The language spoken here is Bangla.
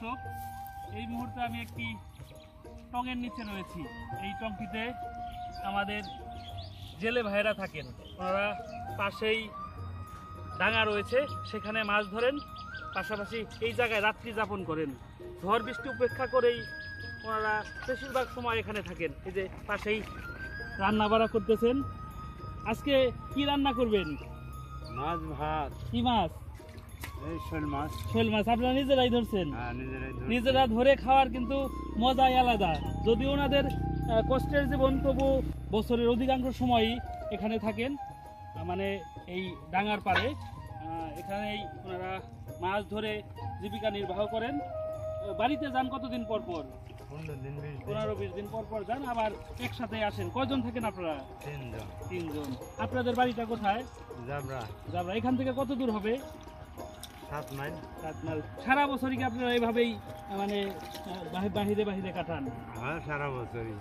দর্শক, এই মুহূর্তে আমি একটি টঙের নিচে রয়েছি। এই টংটিতে আমাদের জেলে ভাইয়েরা থাকেন। ওনারা পাশেই ডাঙা রয়েছে, সেখানে মাছ ধরেন, পাশাপাশি এই জায়গায় রাত্রি যাপন করেন। ঝড় বৃষ্টি উপেক্ষা করেই ওনারা বেশিরভাগ সময় এখানে থাকেন। এই যে পাশেই রান্না বাড়া করতেছেন। আজকে কি রান্না করবেন? মাছ ভাত। কি মাছ? এই শোল মাছ। শোল মাছ আপনারা নিজেরাই ধরছেন? হ্যাঁ, নিজেরা ধরে খাওয়ার কিন্তু মজাই আলাদা। যদিও ওনাদের কষ্টের জীবন, তবু বছরের অধিকাংশ সময়ই এখানে থাকেন, মানে এই ডাঙার পাড়ে। এখানেই ওনারা মাছ ধরে জীবিকা নির্বাহ করেন। বাড়িতে যান কতদিন পর পর? 15-20 দিন পর পর যান, আবার একসাথে আসেন। কয়জন থাকেন আপনারা? তিনজন। আপনাদের বাড়িটা কোথায়? জাবরা। এখান থেকে কত দূর হবে? 7 মাইল। সারা বছরই কি আপনারা এইভাবেই মানে বাহিরে কাটান? হ্যাঁ, সারা বছরই।